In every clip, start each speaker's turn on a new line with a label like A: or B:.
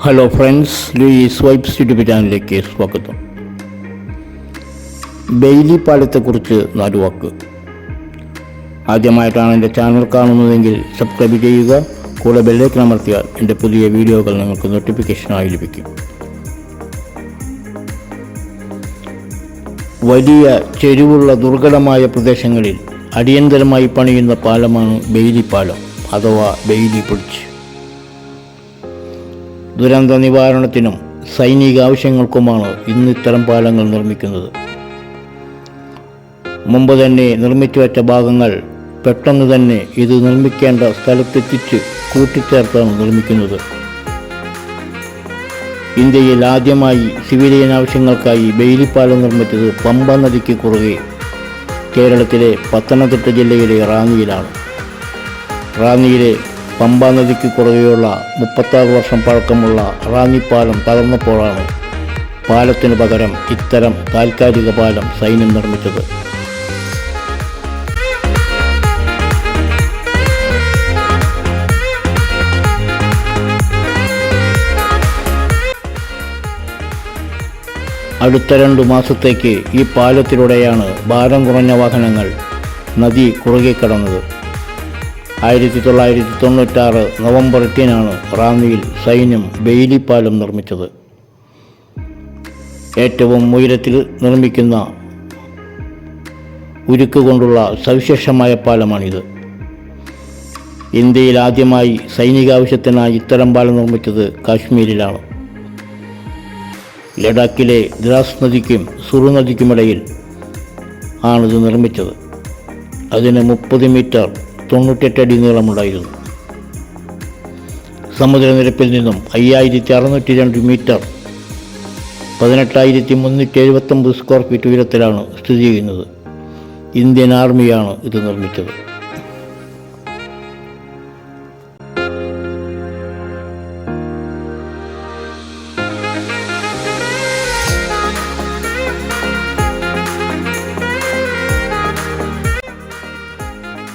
A: Hello friends, Louis vibes YouTube ചാനലിലേക്ക് സ്വാഗതം. Bailey പാലത്തെക്കുറിച്ച് 4 വാക്ക്. ആദ്യമായിട്ടാണ് എൻ്റെ ചാനൽ കാണുന്നതെങ്കിൽ സബ്സ്ക്രൈബ് ചെയ്യുക. കൂടെ ബെല്ലൈക്കൺ അമർത്തിയാൽ എൻ്റെ പുതിയ വീഡിയോകൾ നിങ്ങൾക്ക് നോട്ടിഫിക്കേഷനായി ലഭിക്കും. വലിയ ചെരിവുള്ള ദുർഘടമായ പ്രദേശങ്ങളിൽ അടിയന്തരമായി പണിയുന്ന പാലമാണ് ബെയ്ലി പാലം അഥവാ ബെയ്ലി ബ്രിഡ്ജ്. ദുരന്ത നിവാരണത്തിനും സൈനിക ആവശ്യങ്ങൾക്കുമാണ് ഇന്ന് ഇത്തരം പാലങ്ങൾ നിർമ്മിക്കുന്നത്. മുമ്പ് തന്നെ നിർമ്മിച്ചു വച്ച ഭാഗങ്ങൾ പെട്ടെന്ന് തന്നെ ഇത് നിർമ്മിക്കേണ്ട സ്ഥലത്തെത്തിച്ച് കൂട്ടിച്ചേർത്താണ് നിർമ്മിക്കുന്നത്. ഇന്ത്യയിൽ ആദ്യമായി സിവിലിയൻ ആവശ്യങ്ങൾക്കായി ബെയ്ലി പാലം നിർമ്മിച്ചത് പമ്പ നദിക്ക് കുറുകെ കേരളത്തിലെ പത്തനംതിട്ട ജില്ലയിലെ റാന്നിയിലാണ്. റാന്നിയിലെ പമ്പ നദിക്ക് കുറുകെയുള്ള 36 വർഷം പഴക്കമുള്ള റാന്നിപ്പാലം തകർന്നപ്പോഴാണ് പാലത്തിനു പകരം ഇത്തരം താൽക്കാലിക പാലം സൈന്യം നിർമ്മിച്ചത്. അടുത്ത 2 മാസത്തേക്ക് ഈ പാലത്തിലൂടെയാണ് ഭാരം കുറഞ്ഞ വാഹനങ്ങൾ നദി കുറുകെ കടന്നത്. 1996 നവംബർ 8 റാന്നിയിൽ സൈന്യം ബെയ്ലി പാലം നിർമ്മിച്ചത്. ഏറ്റവും ഉയരത്തിൽ നിർമ്മിക്കുന്ന ഉരുക്ക് കൊണ്ടുള്ള സവിശേഷമായ പാലമാണിത്. ഇന്ത്യയിൽ ആദ്യമായി സൈനികാവശ്യത്തിനായി ഇത്തരം പാലം നിർമ്മിച്ചത് കാശ്മീരിലാണ്. ലഡാക്കിലെ ദ്രാസ് നദിക്കും സുറു നദിക്കുമിടയിൽ ആണിത് നിർമ്മിച്ചത്. അതിന് 30 മീറ്റർ 98 അടി നീളമുണ്ടായിരുന്നു. സമുദ്രനിരപ്പിൽ നിന്നും 5602 മീറ്റർ 18379 സ്ക്വയർ ഫീറ്റ് ഉയരത്തിലാണ് സ്ഥിതി ചെയ്യുന്നത്. ഇന്ത്യൻ ആർമിയാണ് ഇത് നിർമ്മിച്ചത്.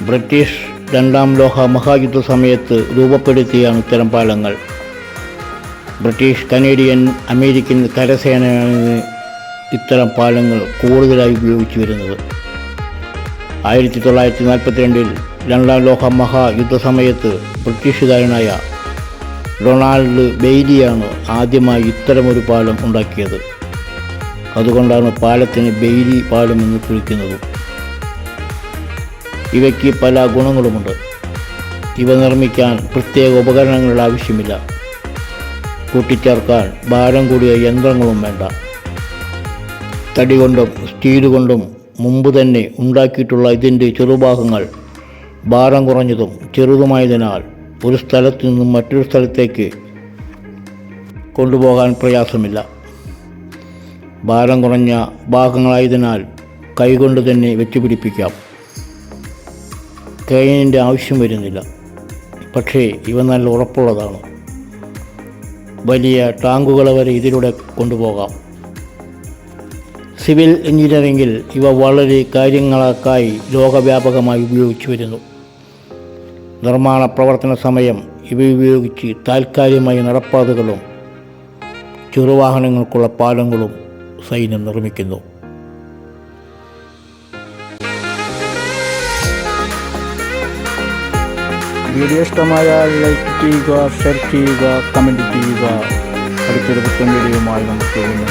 A: ബ്രിട്ടീഷ് 2ാം ലോക മഹായുദ്ധ സമയത്ത് രൂപപ്പെടുത്തിയാണ് ഇത്തരം പാലങ്ങൾ. ബ്രിട്ടീഷ്, കനേഡിയൻ, അമേരിക്കൻ കരസേനയാണ് ഇത്തരം പാലങ്ങൾ കൂടുതലായി ഉപയോഗിച്ചു വരുന്നത്. 1942 2ാം ലോക മഹായുദ്ധ സമയത്ത് ബ്രിട്ടീഷുകാരനായ ഡൊണാൾഡ് ബെയ്ലിയാണ് ആദ്യമായി ഇത്തരമൊരു പാലം ഉണ്ടാക്കിയത്. അതുകൊണ്ടാണ് പാലത്തിന് ബെയ്ലി പാലം എന്ന് വിളിക്കുന്നത്. ഇവയ്ക്ക് പല ഗുണങ്ങളുമുണ്ട്. ഇവ നിർമ്മിക്കാൻ പ്രത്യേക ഉപകരണങ്ങളുടെ ആവശ്യമില്ല. കൂട്ടിച്ചേർക്കാൻ ഭാരം കൂടിയ യന്ത്രങ്ങളും വേണ്ട. തടി കൊണ്ടും സ്റ്റീൽ കൊണ്ടും മുമ്പ് തന്നെ ഉണ്ടാക്കിയിട്ടുള്ള ഇതിൻ്റെ ചെറുഭാഗങ്ങൾ ഭാരം കുറഞ്ഞതും ചെറുതുമായതിനാൽ ഒരു സ്ഥലത്തു നിന്നും മറ്റൊരു സ്ഥലത്തേക്ക് കൊണ്ടുപോകാൻ പ്രയാസമില്ല. ഭാരം കുറഞ്ഞ ഭാഗങ്ങളായതിനാൽ കൈകൊണ്ട് തന്നെ വെച്ചുപിടിപ്പിക്കാം. ക്രെയിനിൻ്റെ ആവശ്യം വരുന്നില്ല. പക്ഷേ ഇവ നല്ല ഉറപ്പുള്ളതാണ്. വലിയ ടാങ്കുകൾ വരെ ഇതിലൂടെ കൊണ്ടുപോകാം. സിവിൽ എഞ്ചിനീയറിംഗിൽ ഇവ വളരെ കാര്യങ്ങൾക്കായി ലോകവ്യാപകമായി ഉപയോഗിച്ചു വരുന്നു. നിർമ്മാണ പ്രവർത്തന സമയം ഇവ ഉപയോഗിച്ച് താൽക്കാലികമായ നടപ്പാതകളും ചെറുവാഹനങ്ങൾക്കുള്ള പാലങ്ങളും സൈന്യം നിർമ്മിക്കുന്നു. വീഡിയോ ഇഷ്ടമായാൽ ലൈക്ക് ചെയ്യുക, ഷെയർ ചെയ്യുക, കമൻറ്റ് ചെയ്യുക. അടുത്തൊരു പുത്തൻ വീഡിയോയുമായി നമുക്ക് വീണ്ടും